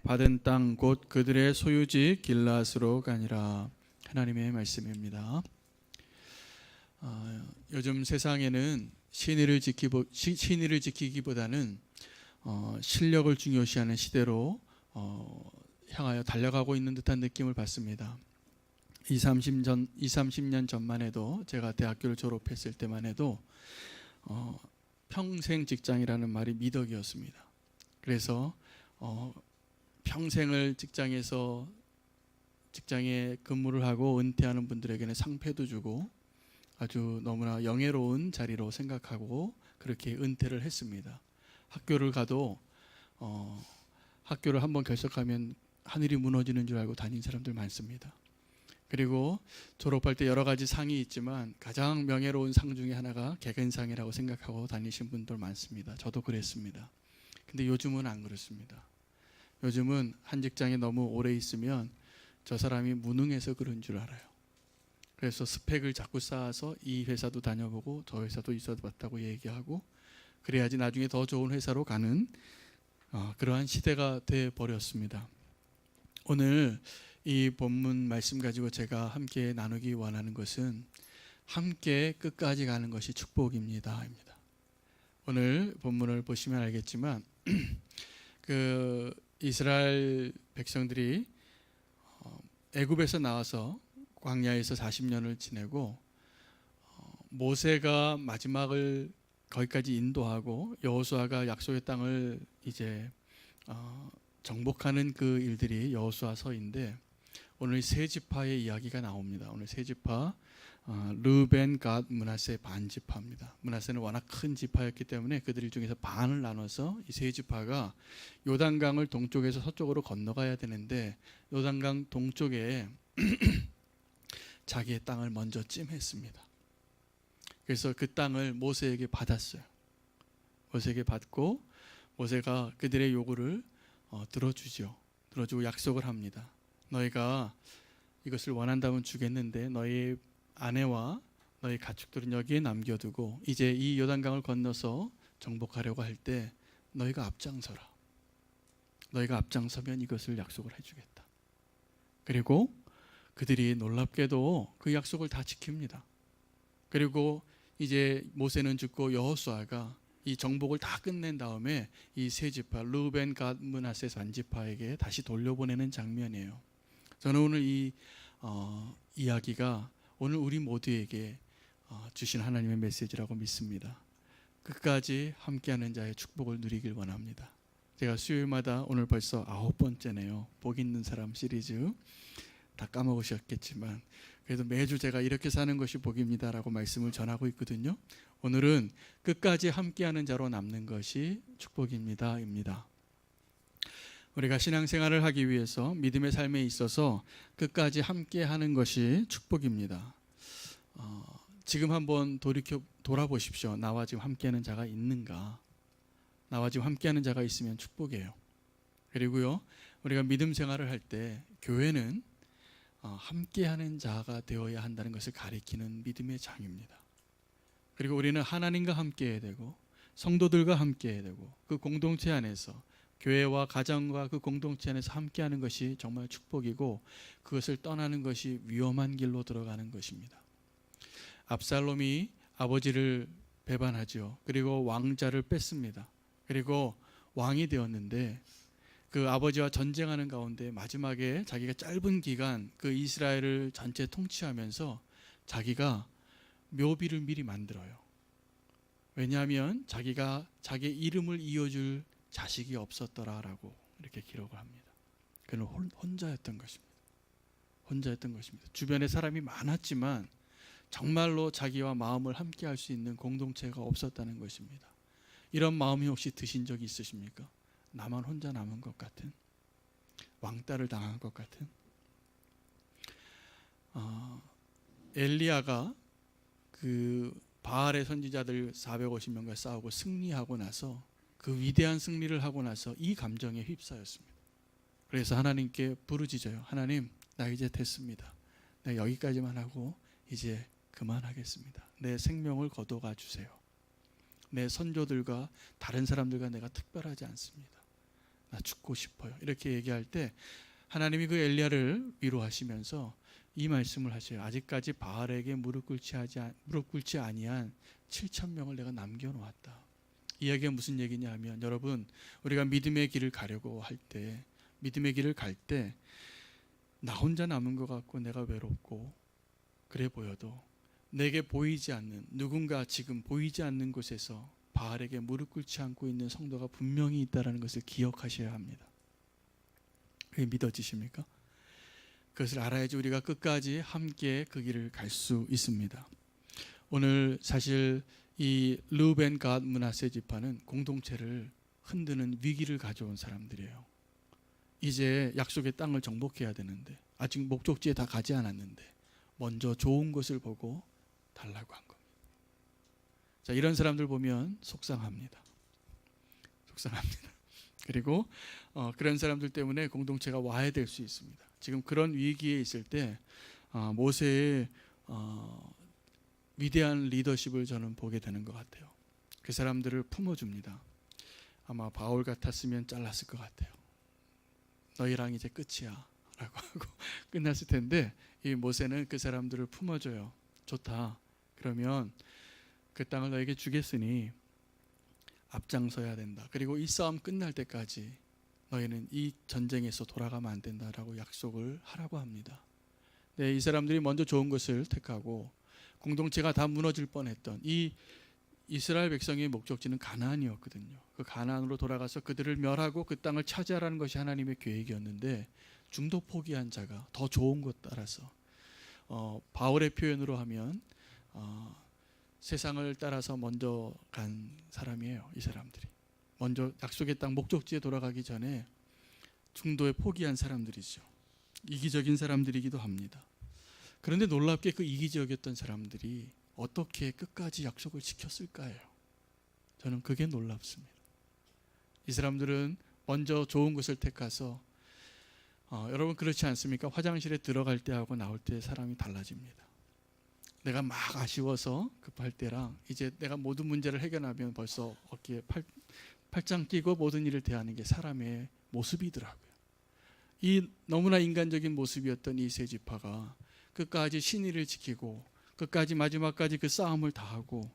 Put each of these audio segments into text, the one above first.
받은 땅 곧 그들의 소유지 길앗으로 가니라. 하나님의 말씀입니다. 요즘 세상에는 신의를 지키기보다는 실력을 중요시하는 시대로 향하여 달려가고 있는 듯한 느낌을 받습니다. 30년 전만 해도, 제가 대학교를 졸업했을 때만 해도 평생 직장이라는 말이 미덕이었습니다. 그래서 평생을 직장에 근무를 하고 은퇴하는 분들에게는 상패도 주고 아주 너무나 영예로운 자리로 생각하고 그렇게 은퇴를 했습니다. 학교를 가도 학교를 한번 결석하면 하늘이 무너지는 줄 알고 다닌 사람들 많습니다. 그리고 졸업할 때 여러 가지 상이 있지만 가장 명예로운 상 중에 하나가 개근상이라고 생각하고 다니신 분들 많습니다. 저도 그랬습니다. 근데 요즘은 안 그렇습니다. 요즘은 한 직장에 너무 오래 있으면 저 사람이 무능해서 그런 줄 알아요. 그래서 스펙을 자꾸 쌓아서 이 회사도 다녀보고 저 회사도 있어봤다고 얘기하고 그래야지 나중에 더 좋은 회사로 가는 그러한 시대가 되어버렸습니다. 오늘 이 본문 말씀 가지고 제가 함께 나누기 원하는 것은 함께 끝까지 가는 것이 축복입니다. 오늘 본문을 보시면 알겠지만 그 이스라엘 백성들이 애굽에서 나와서 광야에서 40년을 지내고 모세가 마지막을 거기까지 인도하고 여호수아가 약속의 땅을 이제 정복하는 그 일들이 여호수아서인데 오늘 세 지파의 이야기가 나옵니다. 오늘 세 지파 르벤, 갓, 므낫세 반지파입니다. 므낫세는 워낙 큰 지파였기 때문에 그들 중에서 반을 나눠서 이 세 지파가 요단강을 동쪽에서 서쪽으로 건너가야 되는데 요단강 동쪽에 자기의 땅을 먼저 찜했습니다. 그래서 그 땅을 모세에게 받았어요. 모세에게 받고 모세가 그들의 요구를 들어주죠. 들어주고 약속을 합니다. 너희가 이것을 원한다면 주겠는데 너희 아내와 너희 가축들은 여기에 남겨두고 이제 이 요단강을 건너서 정복하려고 할 때 너희가 앞장서라. 너희가 앞장서면 이것을 약속을 해주겠다. 그리고 그들이 놀랍게도 그 약속을 다 지킵니다. 그리고 이제 모세는 죽고 여호수아가 이 정복을 다 끝낸 다음에 이 세 지파 르벤, 갓, 므낫세 산지파에게 다시 돌려보내는 장면이에요. 저는 오늘 이 이야기가 오늘 우리 모두에게 주신 하나님의 메시지라고 믿습니다. 끝까지 함께하는 자의 축복을 누리길 원합니다. 제가 수요일마다 오늘 벌써 9번째네요. 복 있는 사람 시리즈 다 까먹으셨겠지만 그래도 매주 제가 이렇게 사는 것이 복입니다라고 말씀을 전하고 있거든요. 오늘은 끝까지 함께하는 자로 남는 것이 축복입니다입니다. 우리가 신앙생활을 하기 위해서 믿음의 삶에 있어서 끝까지 함께하는 것이 축복입니다. 지금 한번 돌아보십시오. 나와 지금 함께하는 자가 있는가? 나와 지금 함께하는 자가 있으면 축복이에요. 그리고요, 우리가 믿음 생활을 할 때 교회는 함께하는 자가 되어야 한다는 것을 가리키는 믿음의 장입니다. 그리고 우리는 하나님과 함께해야 되고 성도들과 함께해야 되고 그 공동체 안에서 교회와 가정과 그 공동체 안에서 함께하는 것이 정말 축복이고 그것을 떠나는 것이 위험한 길로 들어가는 것입니다. 압살롬이 아버지를 배반하죠. 그리고 왕자를 뺐습니다. 그리고 왕이 되었는데 그 아버지와 전쟁하는 가운데 마지막에 자기가 짧은 기간 그 이스라엘을 전체 통치하면서 자기가 묘비를 미리 만들어요. 왜냐하면 자기가 자기 이름을 이어줄 자식이 없었더라라고 이렇게 기록을 합니다. 그는 혼자였던 것입니다. 혼자였던 것입니다. 주변에 사람이 많았지만 정말로 자기와 마음을 함께할 수 있는 공동체가 없었다는 것입니다. 이런 마음이 혹시 드신 적이 있으십니까? 나만 혼자 남은 것 같은, 왕따를 당한 것 같은. 엘리야가 그 바알의 선지자들 450명과 싸우고 승리하고 나서 그 위대한 승리를 하고 나서 이 감정에 휩싸였습니다. 그래서 하나님께 부르짖어요. 하나님, 나 이제 됐습니다. 나 여기까지만 하고 이제 그만하겠습니다. 내 생명을 거둬가 주세요. 내 선조들과 다른 사람들과 내가 특별하지 않습니다. 나 죽고 싶어요. 이렇게 얘기할 때 하나님이 그 엘리야를 위로하시면서 이 말씀을 하셔요. 아직까지 바알에게 무릎 꿇지 아니한 7천 명을 내가 남겨놓았다. 이야기가 무슨 얘기냐 하면, 여러분, 우리가 믿음의 길을 가려고 할 때, 믿음의 길을 갈 때 나 혼자 남은 것 같고 내가 외롭고 그래 보여도 내게 보이지 않는, 누군가 지금 보이지 않는 곳에서 바알에게 무릎 꿇지 않고 있는 성도가 분명히 있다는 것을 기억하셔야 합니다. 그게 믿어지십니까? 그것을 알아야지 우리가 끝까지 함께 그 길을 갈 수 있습니다. 오늘 사실 이 르우벤, 갓, 므낫세 지파는 공동체를 흔드는 위기를 가져온 사람들이에요. 이제 약속의 땅을 정복해야 되는데, 아직 목적지에 다 가지 않았는데 먼저 좋은 것을 보고 달라고 한 겁니다. 자, 이런 사람들 보면 속상합니다. 그리고 그런 사람들 때문에 공동체가 와야 될 수 있습니다. 지금 그런 위기에 있을 때 모세의 위대한 리더십을 저는 보게 되는 것 같아요. 그 사람들을 품어줍니다. 아마 바울 같았으면 잘랐을 것 같아요. 너희랑 이제 끝이야 라고 하고 끝났을 텐데, 이 모세는 그 사람들을 품어줘요. 좋다. 그러면 그 땅을 너에게 주겠으니 앞장서야 된다. 그리고 이 싸움 끝날 때까지 너희는 이 전쟁에서 돌아가면 안 된다라고 약속을 하라고 합니다. 네, 이 사람들이 먼저 좋은 것을 택하고 공동체가 다 무너질 뻔했던 이 이스라엘 백성의 목적지는 가나안이었거든요. 그 가나안으로 돌아가서 그들을 멸하고 그 땅을 차지하라는 것이 하나님의 계획이었는데, 중도 포기한 자가 더 좋은 것 따라서, 바울의 표현으로 하면 세상을 따라서 먼저 간 사람이에요. 이 사람들이 먼저 약속의 땅 목적지에 돌아가기 전에 중도에 포기한 사람들이죠. 이기적인 사람들이기도 합니다. 그런데 놀랍게 그 이기적이었던 사람들이 어떻게 끝까지 약속을 지켰을까요? 저는 그게 놀랍습니다. 이 사람들은 먼저 좋은 것을 택해서, 여러분 그렇지 않습니까? 화장실에 들어갈 때하고 나올 때 사람이 달라집니다. 내가 막 아쉬워서 급할 때랑 이제 내가 모든 문제를 해결하면 벌써 어깨에 팔짱 끼고 모든 일을 대하는 게 사람의 모습이더라고요. 이 너무나 인간적인 모습이었던 이 세 지파가 끝까지 신의를 지키고 끝까지 마지막까지 그 싸움을 다하고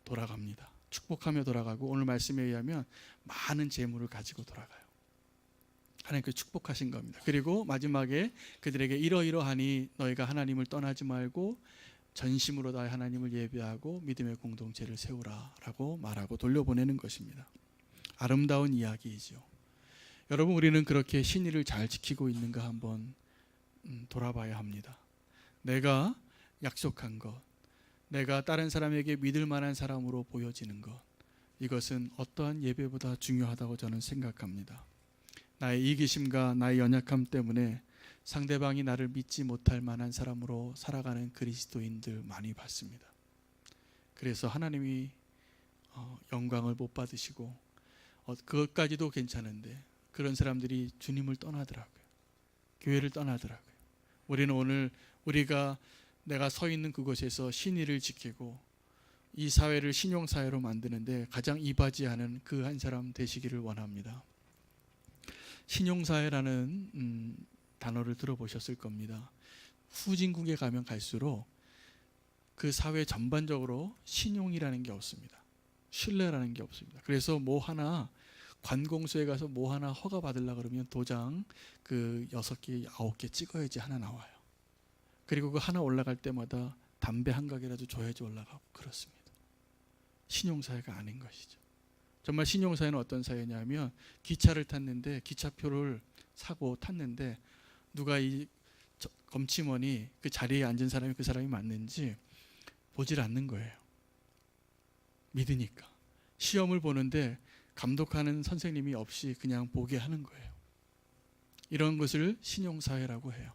돌아갑니다. 축복하며 돌아가고, 오늘 말씀에 의하면 많은 재물을 가지고 돌아가요. 하나님께서 축복하신 겁니다. 그리고 마지막에 그들에게 이러이러하니 너희가 하나님을 떠나지 말고 전심으로 다해 하나님을 예배하고 믿음의 공동체를 세우라라고 말하고 돌려보내는 것입니다. 아름다운 이야기이죠. 여러분, 우리는 그렇게 신의를 잘 지키고 있는가 한번 돌아봐야 합니다. 내가 약속한 것, 내가 다른 사람에게 믿을 만한 사람으로 보여지는 것, 이것은 어떠한 예배보다 중요하다고 저는 생각합니다. 나의 이기심과 나의 연약함 때문에 상대방이 나를 믿지 못할 만한 사람으로 살아가는 그리스도인들 많이 봤습니다. 그래서 하나님이 영광을 못 받으시고, 그것까지도 괜찮은데 그런 사람들이 주님을 떠나더라고요. 교회를 떠나더라고요. 우리는 오늘 내가 서 있는 그곳에서 신의를 지키고 이 사회를 신용사회로 만드는데 가장 이바지하는 그 한 사람 되시기를 원합니다. 신용사회라는 단어를 들어보셨을 겁니다. 후진국에 가면 갈수록 그 사회 전반적으로 신용이라는 게 없습니다. 신뢰라는 게 없습니다. 그래서 뭐 하나 관공서에 가서 뭐 하나 허가 받으려고 그러면 도장 그 6개, 9개 찍어야지 하나 나와요. 그리고 그 하나 올라갈 때마다 담배 한 가게라도 줘야지 올라가고 그렇습니다. 신용사회가 아닌 것이죠. 정말 신용사회는 어떤 사회냐면, 기차를 탔는데 기차표를 사고 탔는데 누가 이 검침원이 그 자리에 앉은 사람이 그 사람이 맞는지 보질 않는 거예요. 믿으니까. 시험을 보는데 감독하는 선생님이 없이 그냥 보게 하는 거예요. 이런 것을 신용사회라고 해요.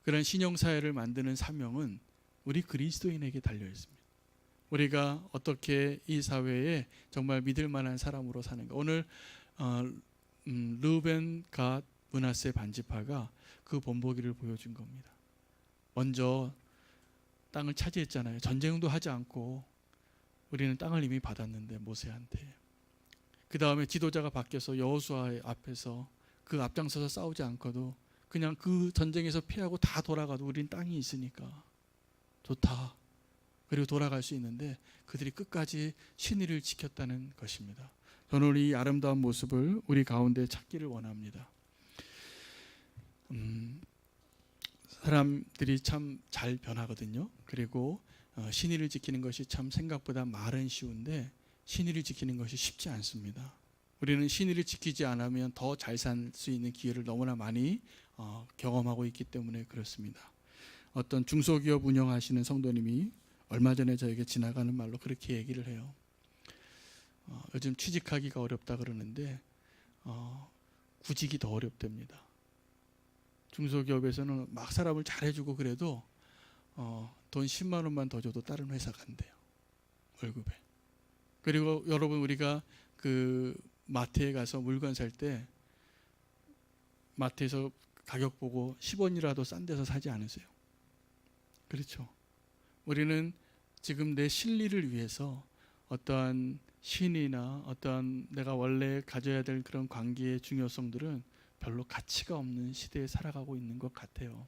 그런 신용사회를 만드는 사명은 우리 그리스도인에게 달려 있습니다. 우리가 어떻게 이 사회에 정말 믿을 만한 사람으로 사는가. 오늘 르우벤, 갓, 므낫세 반지파가 그 본보기를 보여준 겁니다. 먼저 땅을 차지했잖아요. 전쟁도 하지 않고 우리는 땅을 이미 받았는데 모세한테. 그 다음에 지도자가 바뀌어서 여호수아 앞에서 그 앞장서서 싸우지 않고도 그냥 그 전쟁에서 피하고 다 돌아가도 우린 땅이 있으니까 좋다. 그리고 돌아갈 수 있는데 그들이 끝까지 신의를 지켰다는 것입니다. 저는 이 아름다운 모습을 우리 가운데 찾기를 원합니다. 사람들이 참 잘 변하거든요. 그리고 신의를 지키는 것이 참 생각보다 말은 쉬운데 신의를 지키는 것이 쉽지 않습니다. 우리는 신의를 지키지 않으면 더 잘 살 수 있는 기회를 너무나 많이 경험하고 있기 때문에 그렇습니다. 어떤 중소기업 운영하시는 성도님이 얼마 전에 저에게 지나가는 말로 그렇게 얘기를 해요. 요즘 취직하기가 어렵다 그러는데 구직이 더 어렵답니다. 중소기업에서는 막 사람을 잘해주고 그래도 돈 10만 원만 더 줘도 다른 회사 간대요. 월급에. 그리고 여러분 우리가 그 마트에 가서 물건 살 때 마트에서 가격 보고 10원이라도 싼 데서 사지 않으세요? 그렇죠. 우리는 지금 내 실리를 위해서 어떠한 신이나 어떠한 내가 원래 가져야 될 그런 관계의 중요성들은 별로 가치가 없는 시대에 살아가고 있는 것 같아요.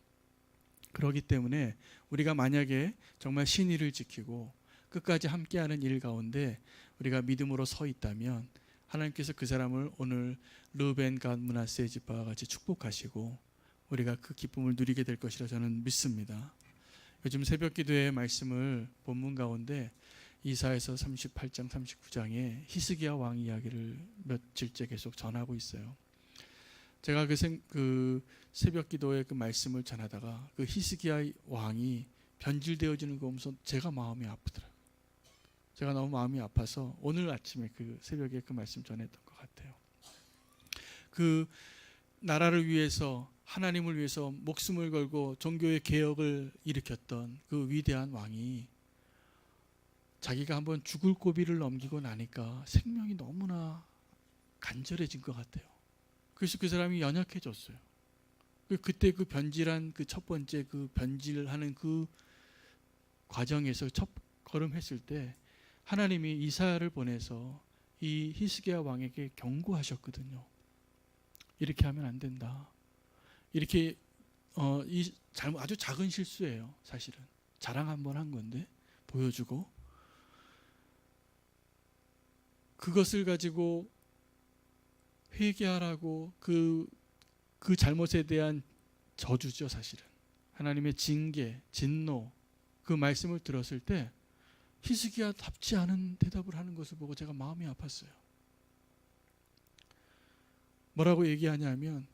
그렇기 때문에 우리가 만약에 정말 신의를 지키고 끝까지 함께하는 일 가운데 우리가 믿음으로 서 있다면 하나님께서 그 사람을 오늘 르벤 갓 므낫세의 집파와 같이 축복하시고 우리가 그 기쁨을 누리게 될 것이라 저는 믿습니다. 요즘 새벽 기도의 말씀을 본문 가운데 이사야서 38장 39장에 히스기야 왕 이야기를 며칠째 계속 전하고 있어요. 제가 그 새벽 기도의 그 말씀을 전하다가 그 히스기야 왕이 변질되어지는 거 보면서 제가 마음이 아프더라고요. 제가 너무 마음이 아파서 오늘 아침에 그 새벽에 그 말씀 전했던 것 같아요. 그 나라를 위해서 하나님을 위해서 목숨을 걸고 종교의 개혁을 일으켰던 그 위대한 왕이 자기가 한번 죽을 고비를 넘기고 나니까 생명이 너무나 간절해진 것 같아요. 그래서 그 사람이 연약해졌어요. 그때 그 변질한 그 첫 번째 그 변질하는 그 과정에서 첫 걸음했을 때 하나님이 이사야를 보내서 이 히스기야 왕에게 경고하셨거든요. 이렇게 하면 안 된다. 이렇게 아주 작은 실수예요. 사실은 자랑 한번 한 건데 보여주고 그것을 가지고 회개하라고 그 잘못에 대한 저주죠. 사실은 하나님의 징계, 진노 그 말씀을 들었을 때 히스기야답지 않은 대답을 하는 것을 보고 제가 마음이 아팠어요. 뭐라고 얘기하냐면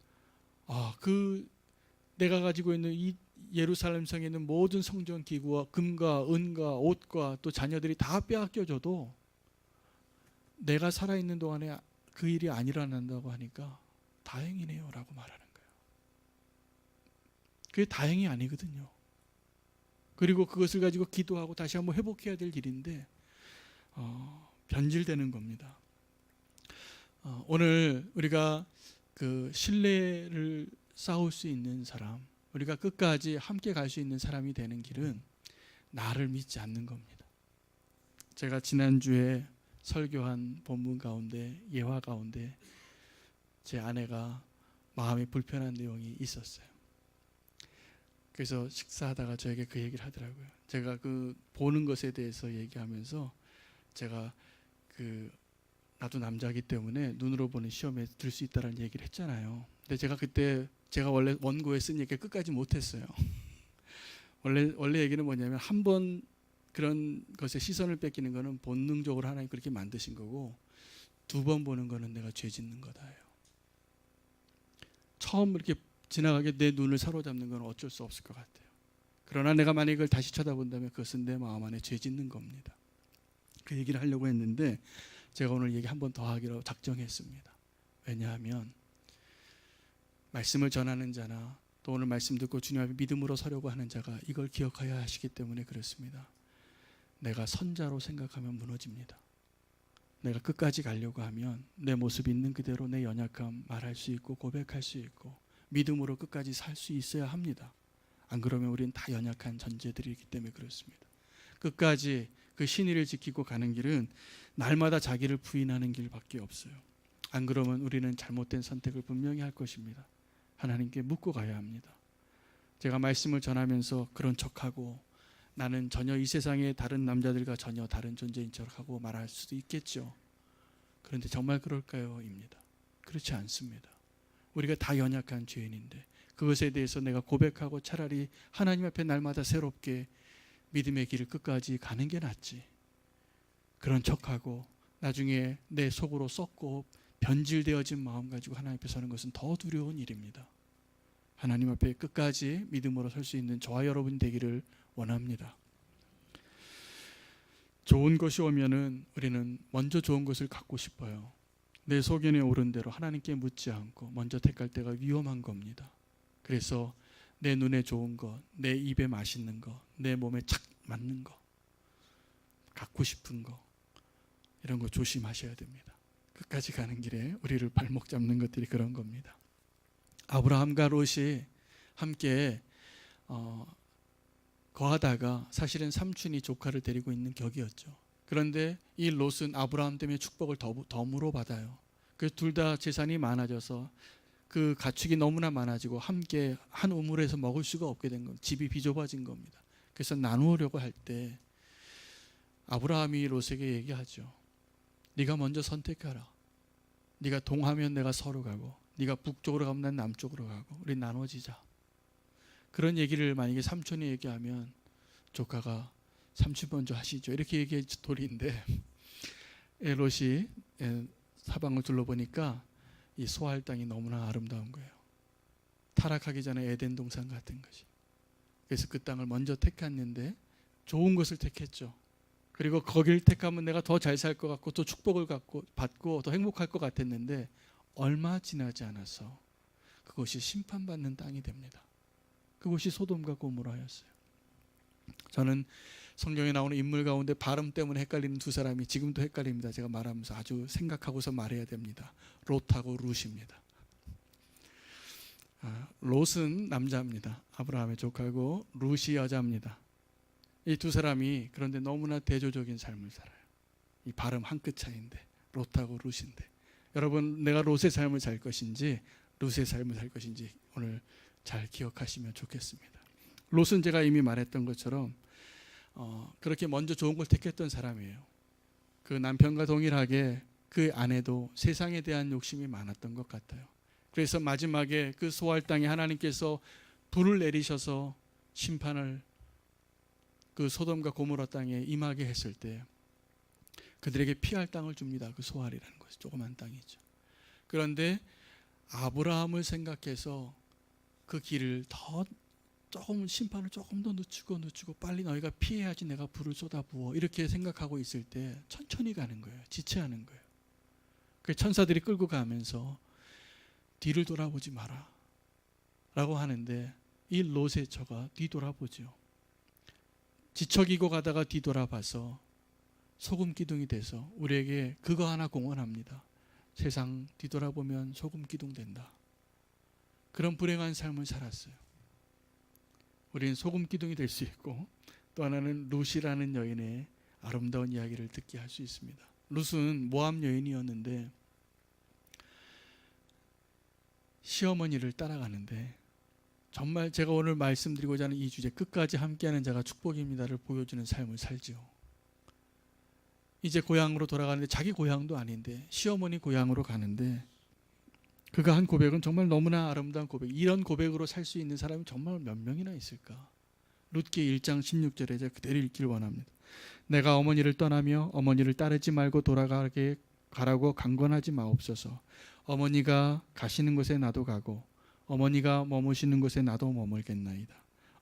그 내가 가지고 있는 이 예루살렘 성에 있는 모든 성전 기구와 금과 은과 옷과 또 자녀들이 다 빼앗겨져도 내가 살아있는 동안에 그 일이 안 일어난다고 하니까 다행이네요 라고 말하는 거예요. 그게 다행이 아니거든요. 그리고 그것을 가지고 기도하고 다시 한번 회복해야 될 일인데 변질되는 겁니다. 오늘 우리가 그 신뢰를 쌓을 수 있는 사람, 우리가 끝까지 함께 갈 수 있는 사람이 되는 길은 나를 믿지 않는 겁니다. 제가 지난주에 설교한 본문 가운데 예화 가운데 제 아내가 마음이 불편한 내용이 있었어요. 그래서 식사하다가 저에게 그 얘기를 하더라고요. 제가 그 보는 것에 대해서 얘기하면서 제가 나도 남자이기 때문에 눈으로 보는 시험에 들 수 있다는 얘기를 했잖아요. 근데 제가 그때 제가 원래 원고에 쓴 얘기 끝까지 못했어요. 원래 얘기는 뭐냐면 한 번 그런 것에 시선을 뺏기는 거는 본능적으로 하나님 그렇게 만드신 거고 2번 보는 거는 내가 죄 짓는 거다예요. 처음 이렇게 지나가게 내 눈을 사로잡는 건 어쩔 수 없을 것 같아요. 그러나 내가 만약 이걸 다시 쳐다본다면 그것은 내 마음 안에 죄 짓는 겁니다. 그 얘기를 하려고 했는데 제가 오늘 얘기 한 번 더 하기로 작정했습니다. 왜냐하면 말씀을 전하는 자나 또 오늘 말씀 듣고 주님 앞에 믿음으로 서려고 하는 자가 이걸 기억하여야 하시기 때문에 그렇습니다. 내가 선자로 생각하면 무너집니다. 내가 끝까지 가려고 하면 내 모습 있는 그대로 내 연약함 말할 수 있고 고백할 수 있고 믿음으로 끝까지 살 수 있어야 합니다. 안 그러면 우리는 다 연약한 존재들이기 때문에 그렇습니다. 끝까지 그 신의를 지키고 가는 길은 날마다 자기를 부인하는 길밖에 없어요. 안 그러면 우리는 잘못된 선택을 분명히 할 것입니다. 하나님께 묻고 가야 합니다. 제가 말씀을 전하면서 그런 척하고 나는 전혀 이 세상의 다른 남자들과 전혀 다른 존재인 척하고 말할 수도 있겠죠. 그런데 정말 그럴까요? 입니다. 그렇지 않습니다. 우리가 다 연약한 죄인인데 그것에 대해서 내가 고백하고 차라리 하나님 앞에 날마다 새롭게 믿음의 길을 끝까지 가는 게 낫지. 그런 척하고 나중에 내 속으로 썩고 변질되어진 마음 가지고 하나님 앞에 서는 것은 더 두려운 일입니다. 하나님 앞에 끝까지 믿음으로 설 수 있는 저와 여러분 되기를 원합니다. 좋은 것이 오면은 우리는 먼저 좋은 것을 갖고 싶어요. 내 소견에 오른 대로 하나님께 묻지 않고 먼저 택할 때가 위험한 겁니다. 그래서 내 눈에 좋은 것, 내 입에 맛있는 것, 내 몸에 착 맞는 것, 갖고 싶은 것, 이런 거 조심하셔야 됩니다. 끝까지 가는 길에 우리를 발목 잡는 것들이 그런 겁니다. 아브라함과 롯이 함께 거하다가 사실은 삼촌이 조카를 데리고 있는 격이었죠. 그런데 이 롯은 아브라함 때문에 축복을 덤으로 받아요. 그래서 둘 다 재산이 많아져서 그 가축이 너무나 많아지고 함께 한 우물에서 먹을 수가 없게 된 겁니다. 집이 비좁아진 겁니다. 그래서 나누려고 할 때 아브라함이 롯에게 얘기하죠. 네가 먼저 선택하라. 네가 동하면 내가 서로 가고 네가 북쪽으로 가면 난 남쪽으로 가고 우리 나눠지자. 그런 얘기를 만약에 삼촌이 얘기하면 조카가 삼촌 먼저 하시죠. 이렇게 얘기할 도리인데 롯이 사방을 둘러보니까 이 소할 땅이 너무나 아름다운 거예요. 타락하기 전에 에덴 동산 같은 것이. 그래서 그 땅을 먼저 택했는데 좋은 것을 택했죠. 그리고 거기를 택하면 내가 더 잘 살 것 같고 또 축복을 받고 더 행복할 것 같았는데 얼마 지나지 않아서 그것이 심판받는 땅이 됩니다. 그것이 소돔과 고모라였어요. 저는 성경에 나오는 인물 가운데 발음 때문에 헷갈리는 두 사람이 지금도 헷갈립니다. 제가 말하면서 아주 생각하고서 말해야 됩니다. 롯하고 룻입니다. 롯은 남자입니다. 아브라함의 조카고 룻이 여자입니다. 이 두 사람이 그런데 너무나 대조적인 삶을 살아요. 이 발음 한 끗 차이인데 롯하고 룻인데 여러분 내가 롯의 삶을 살 것인지 룻의 삶을 살 것인지 오늘 잘 기억하시면 좋겠습니다. 롯은 제가 이미 말했던 것처럼 그렇게 먼저 좋은 걸 택했던 사람이에요. 그 남편과 동일하게 그 아내도 세상에 대한 욕심이 많았던 것 같아요. 그래서 마지막에 그 소할 땅에 하나님께서 불을 내리셔서 심판을 그 소돔과 고모라 땅에 임하게 했을 때 그들에게 피할 땅을 줍니다. 그 소알이라는 것이 조그만 땅이죠. 그런데 아브라함을 생각해서 그 길을 더 조금 심판을 조금 더 늦추고 빨리 너희가 피해야지 내가 불을 쏟아부어 이렇게 생각하고 있을 때 천천히 가는 거예요. 지체하는 거예요. 그 천사들이 끌고 가면서 뒤를 돌아보지 마라 라고 하는데 이 롯의 처가 뒤돌아보죠. 지척이고 가다가 뒤돌아봐서 소금 기둥이 돼서 우리에게 그거 하나 공언합니다. 세상 뒤돌아보면 소금 기둥 된다. 그런 불행한 삶을 살았어요. 우리는 소금 기둥이 될 수 있고 또 하나는 룻이라는 여인의 아름다운 이야기를 듣게 할 수 있습니다. 룻은 모압 여인이었는데 시어머니를 따라가는데 정말 제가 오늘 말씀드리고자 하는 이 주제 끝까지 함께하는 자가 축복입니다를 보여주는 삶을 살죠. 이제 고향으로 돌아가는데 자기 고향도 아닌데 시어머니 고향으로 가는데 그가 한 고백은 정말 너무나 아름다운 고백. 이런 고백으로 살 수 있는 사람이 정말 몇 명이나 있을까? 룻기 1장 16절에 제가 그대로 읽기를 원합니다. 내가 어머니를 떠나며 어머니를 따르지 말고 돌아가게 가라고 강권하지 마옵소서. 어머니가 가시는 곳에 나도 가고 어머니가 머무시는 곳에 나도 머물겠나이다.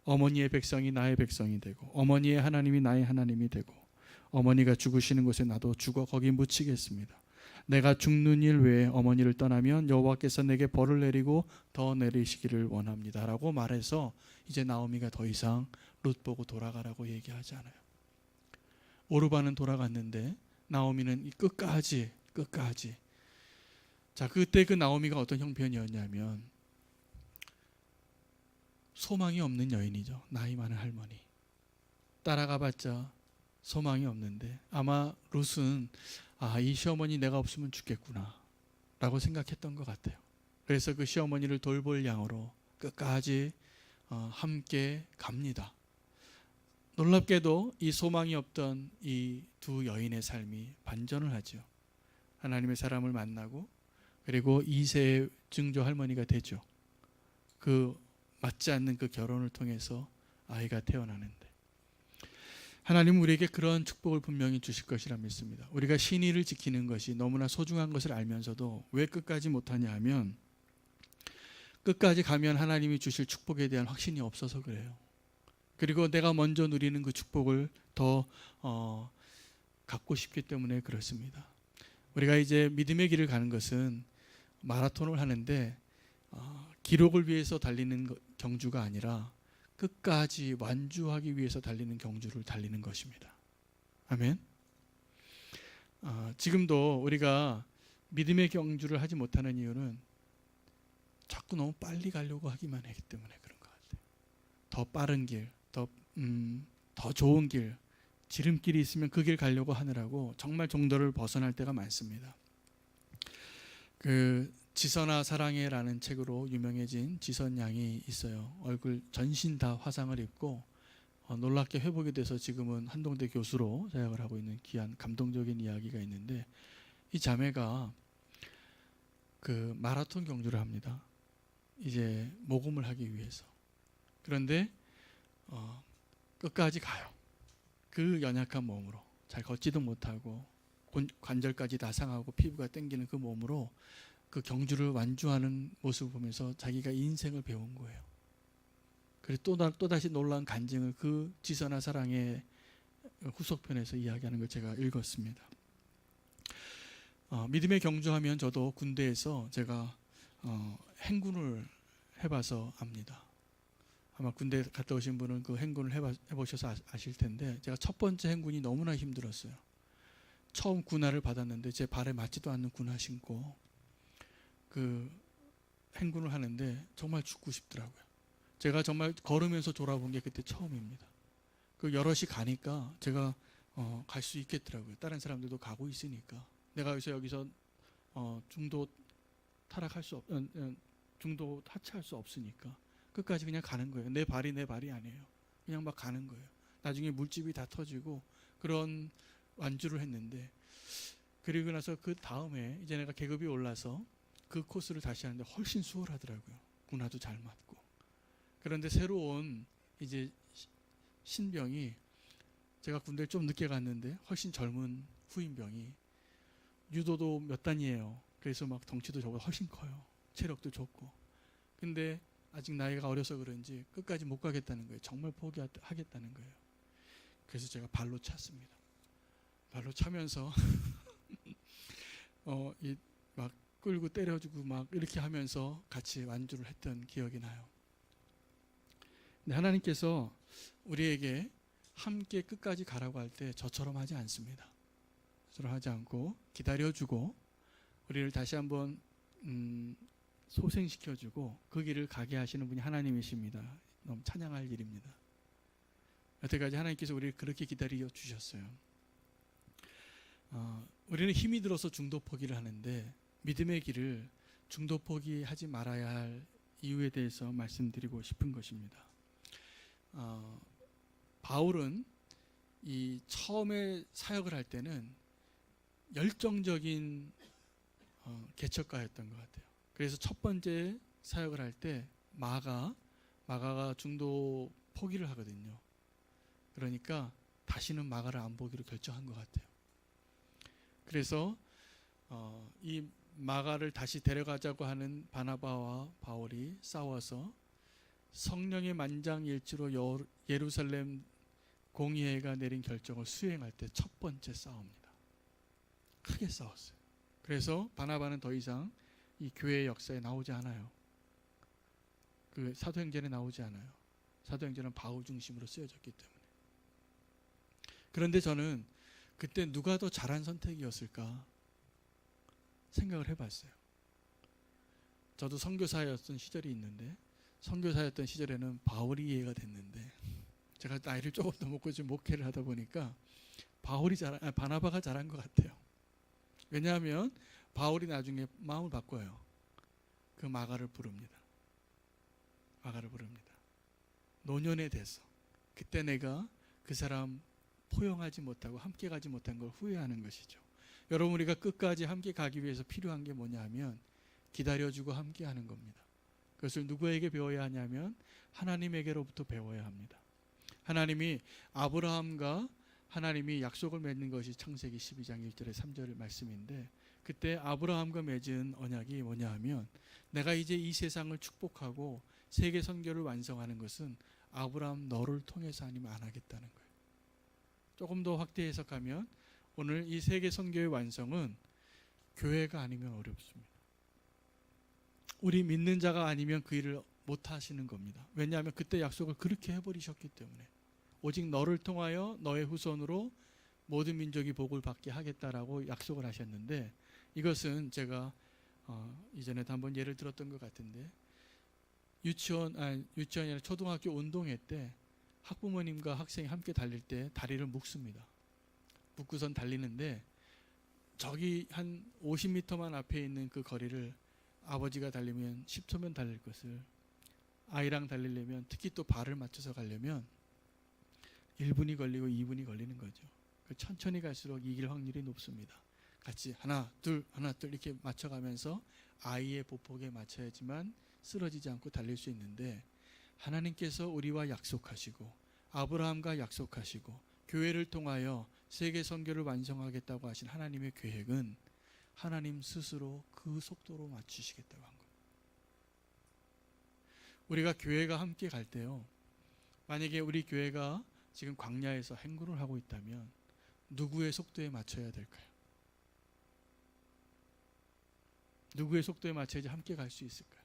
어머니의 백성이 나의 백성이 되고 어머니의 하나님이 나의 하나님이 되고 어머니가 죽으시는 곳에 나도 죽어 거기 묻히겠습니다. 내가 죽는 일 외에 어머니를 떠나면 여호와께서 내게 벌을 내리고 더 내리시기를 원합니다 라고 말해서 이제 나오미가 더 이상 룻 보고 돌아가라고 얘기하지 않아요. 오르바는 돌아갔는데 나오미는 끝까지 자, 그때 그 나오미가 어떤 형편이었냐면 소망이 없는 여인이죠. 나이 많은 할머니. 따라가봤자 소망이 없는데 아마 룻은 이 시어머니 내가 없으면 죽겠구나 라고 생각했던 것 같아요. 그래서 그 시어머니를 돌볼 양으로 끝까지 함께 갑니다. 놀랍게도 이 소망이 없던 이 두 여인의 삶이 반전을 하죠. 하나님의 사람을 만나고 그리고 2세의 증조 할머니가 되죠. 그 맞지 않는 그 결혼을 통해서 아이가 태어나는데 하나님은 우리에게 그런 축복을 분명히 주실 것이라 믿습니다. 우리가 신의를 지키는 것이 너무나 소중한 것을 알면서도 왜 끝까지 못하냐 하면 끝까지 가면 하나님이 주실 축복에 대한 확신이 없어서 그래요. 그리고 내가 먼저 누리는 그 축복을 더 갖고 싶기 때문에 그렇습니다. 우리가 이제 믿음의 길을 가는 것은 마라톤을 하는데 기록을 위해서 달리는 경주가 아니라 끝까지 완주하기 위해서 달리는 경주를 달리는 것입니다. 아멘. 지금도 우리가 믿음의 경주를 하지 못하는 이유는 자꾸 너무 빨리 가려고 하기만 하기 때문에 그런 것 같아요. 더 빠른 길, 더 좋은 길, 지름길이 있으면 그 길 가려고 하느라고 정말 정도를 벗어날 때가 많습니다. 그 지선아 사랑해라는 책으로 유명해진 지선 양이 있어요. 얼굴 전신 다 화상을 입고 놀랍게 회복이 돼서 지금은 한동대 교수로 사역을 하고 있는 귀한 감동적인 이야기가 있는데 이 자매가 그 마라톤 경주를 합니다. 이제 모금을 하기 위해서. 그런데 끝까지 가요. 그 연약한 몸으로 잘 걷지도 못하고 관절까지 다 상하고 피부가 땡기는 그 몸으로 그 경주를 완주하는 모습을 보면서 자기가 인생을 배운 거예요. 그래서 또다시 놀라운 간증을 그 지선아 사랑의 후속편에서 이야기하는 걸 제가 읽었습니다. 믿음의 경주하면 저도 군대에서 제가 행군을 해봐서 압니다. 아마 군대 갔다 오신 분은 그 행군을 해보셔서 아실 텐데 제가 첫 번째 행군이 너무나 힘들었어요. 처음 군화를 받았는데 제 발에 맞지도 않는 군화 신고 그 행군을 하는데 정말 죽고 싶더라고요. 제가 정말 걸으면서 돌아본 게 그때 처음입니다. 그 여럿이 가니까 제가 갈 수 있겠더라고요. 다른 사람들도 가고 있으니까 내가 여기서 중도 중도 하차할 수 없으니까 끝까지 그냥 가는 거예요. 내 발이 아니에요. 그냥 막 가는 거예요. 나중에 물집이 다 터지고 그런 완주를 했는데 그리고 나서 그 다음에 이제 내가 계급이 올라서 그 코스를 다시 하는데 훨씬 수월하더라고요. 군화도 잘 맞고. 그런데 새로운 이제 신병이 제가 군대를 좀 늦게 갔는데 훨씬 젊은 후임병이 유도도 몇 단이에요. 그래서 막 덩치도 저보다 훨씬 커요. 체력도 좋고. 근데 아직 나이가 어려서 그런지 끝까지 못 가겠다는 거예요. 정말 포기하겠다는 거예요. 그래서 제가 발로 찼습니다. 발로 차면서 막 끌고 때려주고 막 이렇게 하면서 같이 완주를 했던 기억이 나요. 근데 하나님께서 우리에게 함께 끝까지 가라고 할 때 저처럼 하지 않습니다. 저처럼 하지 않고 기다려주고 우리를 다시 한번 소생시켜주고 그 길을 가게 하시는 분이 하나님이십니다. 너무 찬양할 일입니다. 여태까지 하나님께서 우리를 그렇게 기다려 주셨어요. 우리는 힘이 들어서 중도 포기를 하는데 믿음의 길을 중도 포기하지 말아야 할 이유에 대해서 말씀드리고 싶은 것입니다. 바울은 이 처음에 사역을 할 때는 열정적인 개척가였던 것 같아요. 그래서 첫 번째 사역을 할 때 마가가 중도 포기를 하거든요. 그러니까 다시는 마가를 안 보기로 결정한 것 같아요. 그래서 이 마가를 다시 데려가자고 하는 바나바와 바울이 싸워서 성령의 만장일치로 예루살렘 공의회가 내린 결정을 수행할 때 첫 번째 싸웁니다. 크게 싸웠어요. 그래서 바나바는 더 이상 이 교회의 역사에 나오지 않아요. 그 사도행전에 나오지 않아요. 사도행전은 바울 중심으로 쓰여졌기 때문에. 그런데 저는 그때 누가 더 잘한 선택이었을까 생각을 해봤어요. 저도 선교사였던 시절이 있는데 선교사였던 시절에는 바울이 이해가 됐는데 제가 나이를 조금 더 먹고 좀 목회를 하다 보니까 바나바가 잘한 것 같아요. 왜냐하면 바울이 나중에 마음을 바꿔요. 그 마가를 부릅니다. 마가를 부릅니다. 노년에 돼서 그때 내가 그 사람 포용하지 못하고 함께 가지 못한 걸 후회하는 것이죠. 여러분, 우리가 끝까지 함께 가기 위해서 필요한 게 뭐냐 하면 기다려주고 함께 하는 겁니다. 그것을 누구에게 배워야 하냐면 하나님에게로부터 배워야 합니다. 하나님이 아브라함과 하나님이 약속을 맺는 것이 창세기 12장 1절에 3절 말씀인데, 그때 아브라함과 맺은 언약이 뭐냐 하면 내가 이제 이 세상을 축복하고 세계 선교를 완성하는 것은 아브라함 너를 통해서 아니면 안 하겠다는 거예요. 조금 더 확대 해석하면 오늘 이 세계 선교의 완성은 교회가 아니면 어렵습니다. 우리 믿는 자가 아니면 그 일을 못 하시는 겁니다. 왜냐하면 그때 약속을 그렇게 해버리셨기 때문에 오직 너를 통하여 너의 후손으로 모든 민족이 복을 받게 하겠다라고 약속을 하셨는데, 이것은 제가 이전에도 한번 예를 들었던 것 같은데, 유치원이 아니라 초등학교 운동회 때 학부모님과 학생이 함께 달릴 때 다리를 묶습니다. 묶고선 달리는데 저기 한 50m만 앞에 있는 그 거리를 아버지가 달리면 10초면 달릴 것을 아이랑 달리려면, 특히 또 발을 맞춰서 가려면 1분이 걸리고 2분이 걸리는 거죠. 천천히 갈수록 이길 확률이 높습니다. 같이 하나 둘 이렇게 맞춰가면서 아이의 보폭에 맞춰야지만 쓰러지지 않고 달릴 수 있는데, 하나님께서 우리와 약속하시고 아브라함과 약속하시고 교회를 통하여 세계 선교를 완성하겠다고 하신 하나님의 계획은 하나님 스스로 그 속도로 맞추시겠다고 한 거예요. 우리가 교회가 함께 갈 때요, 만약에 우리 교회가 지금 광야에서 행군을 하고 있다면 누구의 속도에 맞춰야 될까요? 누구의 속도에 맞춰야지 함께 갈 수 있을까요?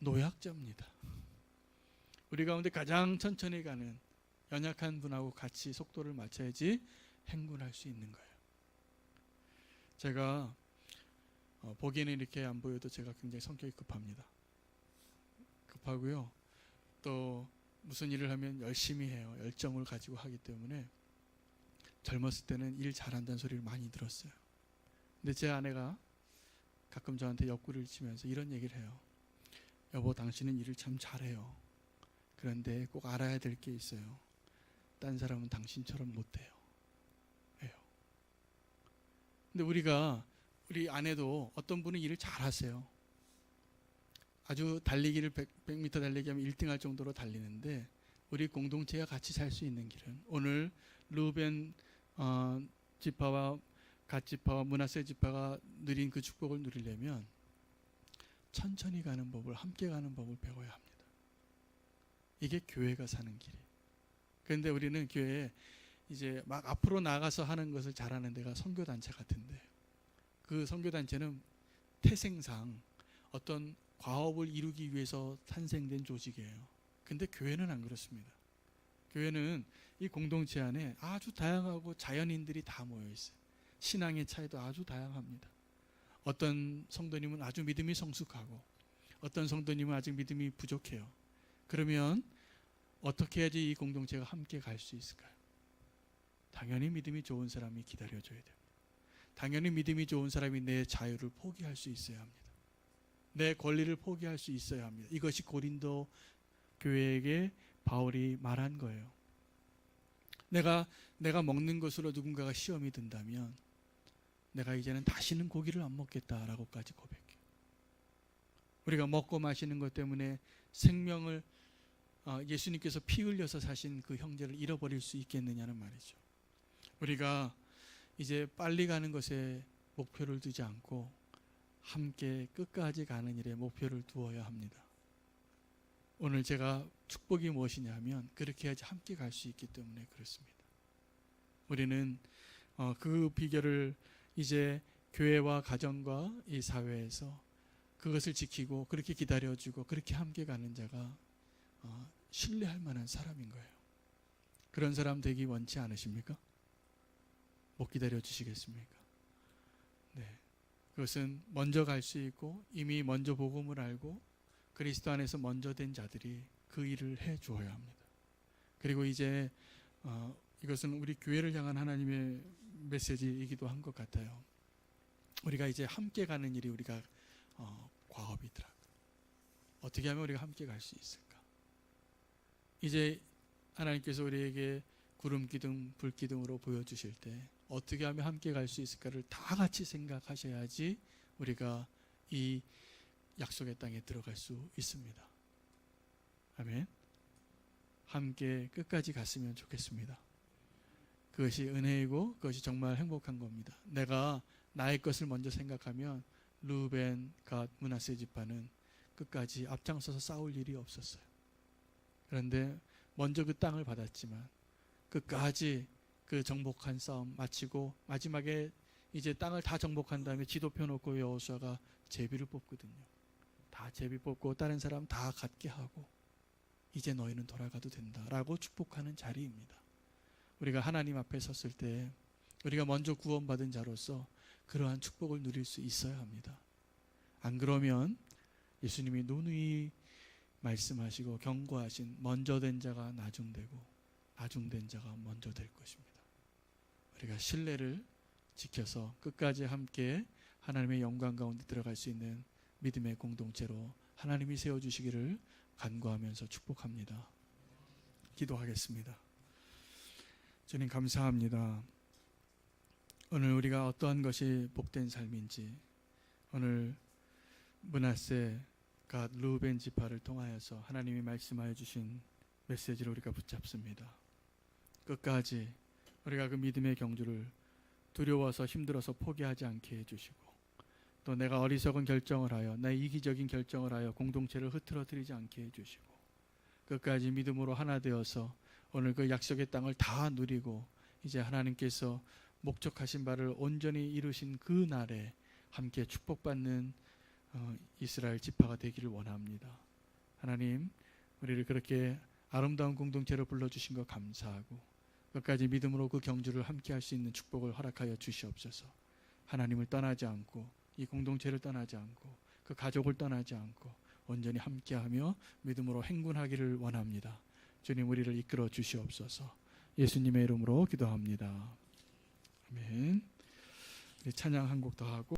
노약자입니다. 우리 가운데 가장 천천히 가는 연약한 분하고 같이 속도를 맞춰야지 행군할 수 있는 거예요. 제가 보기에는 이렇게 안 보여도 제가 굉장히 성격이 급합니다. 급하고요. 또 무슨 일을 하면 열심히 해요. 열정을 가지고 하기 때문에 젊었을 때는 일 잘한다는 소리를 많이 들었어요. 근데 제 아내가 가끔 저한테 옆구리를 치면서 이런 얘기를 해요. 여보, 당신은 일을 참 잘해요. 그런데 꼭 알아야 될 게 있어요. 딴 사람은 당신처럼 못해요. 왜요? 근데 우리 아내도 어떤 분은 일을 잘하세요. 아주 달리기를 100m 달리기 하면 1등 할 정도로 달리는데, 우리 공동체가 같이 살 수 있는 길은 오늘 루벤 지파와 갓 지파와 므낫세 지파가 누린 그 축복을 누리려면 천천히 가는 법을, 함께 가는 법을 배워야 합니다. 이게 교회가 사는 길이에요. 그런데 우리는 교회에 이제 막 앞으로 나가서 하는 것을 잘하는 데가 선교단체 같은데, 그 선교단체는 태생상 어떤 과업을 이루기 위해서 탄생된 조직이에요. 근데 교회는 안 그렇습니다. 교회는 이 공동체 안에 아주 다양하고 자연인들이 다 모여 있어요. 신앙의 차이도 아주 다양합니다. 어떤 성도님은 아주 믿음이 성숙하고 어떤 성도님은 아직 믿음이 부족해요. 그러면 어떻게 해야지 이 공동체가 함께 갈 수 있을까요? 당연히 믿음이 좋은 사람이 기다려줘야 됩니다. 당연히 믿음이 좋은 사람이 내 자유를 포기할 수 있어야 합니다. 내 권리를 포기할 수 있어야 합니다. 이것이 고린도 교회에게 바울이 말한 거예요. 내가 먹는 것으로 누군가가 시험이 든다면 내가 이제는 다시는 고기를 안 먹겠다라고까지 고백해요. 우리가 먹고 마시는 것 때문에 생명을 예수님께서 피 흘려서 사신 그 형제를 잃어버릴 수 있겠느냐는 말이죠. 우리가 이제 빨리 가는 것에 목표를 두지 않고 함께 끝까지 가는 일에 목표를 두어야 합니다. 오늘 제가 축복이 무엇이냐 하면 그렇게 해야지 함께 갈 수 있기 때문에 그렇습니다. 우리는 그 비결을 이제 교회와 가정과 이 사회에서 그것을 지키고 그렇게 기다려주고 그렇게 함께 가는 자가 신뢰할 만한 사람인 거예요. 그런 사람 되기 원치 않으십니까? 못 기다려 주시겠습니까? 네. 그것은 먼저 갈 수 있고 이미 먼저 복음을 알고 그리스도 안에서 먼저 된 자들이 그 일을 해 주어야 합니다. 그리고 이제 이것은 우리 교회를 향한 하나님의 메시지이기도 한 것 같아요. 우리가 이제 함께 가는 일이 우리가 과업이더라고요. 어떻게 하면 우리가 함께 갈 수 있을까? 이제 하나님께서 우리에게 구름 기둥, 불 기둥으로 보여주실 때 어떻게 하면 함께 갈 수 있을까를 다 같이 생각하셔야지 우리가 이 약속의 땅에 들어갈 수 있습니다. 아멘. 함께 끝까지 갔으면 좋겠습니다. 그것이 은혜이고 그것이 정말 행복한 겁니다. 내가 나의 것을 먼저 생각하면 루벤, 갓, 므낫세 지파는 끝까지 앞장서서 싸울 일이 없었어요. 그런데 먼저 그 땅을 받았지만 끝까지 그 정복한 싸움 마치고 마지막에 이제 땅을 다 정복한 다음에 지도 펴놓고 여호수아가 제비를 뽑거든요. 다 제비 뽑고 다른 사람 다 갖게 하고 이제 너희는 돌아가도 된다라고 축복하는 자리입니다. 우리가 하나님 앞에 섰을 때 우리가 먼저 구원받은 자로서 그러한 축복을 누릴 수 있어야 합니다. 안 그러면 예수님이 누누이 말씀하시고 경고하신 먼저 된 자가 나중되고 나중된 자가 먼저 될 것입니다. 우리가 신뢰를 지켜서 끝까지 함께 하나님의 영광 가운데 들어갈 수 있는 믿음의 공동체로 하나님이 세워주시기를 간구하면서 축복합니다. 기도하겠습니다. 주님 감사합니다. 오늘 우리가 어떠한 것이 복된 삶인지 오늘 므낫세, 갓, 루벤 지파를 통하여서 하나님이 말씀하여 주신 메시지를 우리가 붙잡습니다. 끝까지 우리가 그 믿음의 경주를 두려워서 힘들어서 포기하지 않게 해주시고 또 내가 어리석은 결정을 하여 내 이기적인 결정을 하여 공동체를 흐트러뜨리지 않게 해주시고 끝까지 믿음으로 하나 되어서 오늘 그 약속의 땅을 다 누리고 이제 하나님께서 목적하신 바를 온전히 이루신 그 날에 함께 축복받는 이스라엘 지파가 되기를 원합니다. 하나님 우리를 그렇게 아름다운 공동체로 불러주신 것 감사하고 끝까지 믿음으로 그 경주를 함께 할 수 있는 축복을 허락하여 주시옵소서. 하나님을 떠나지 않고 이 공동체를 떠나지 않고 그 가족을 떠나지 않고 온전히 함께하며 믿음으로 행군하기를 원합니다. 주님 우리를 이끌어 주시옵소서. 예수님의 이름으로 기도합니다. 아멘. 찬양 한 곡 더 하고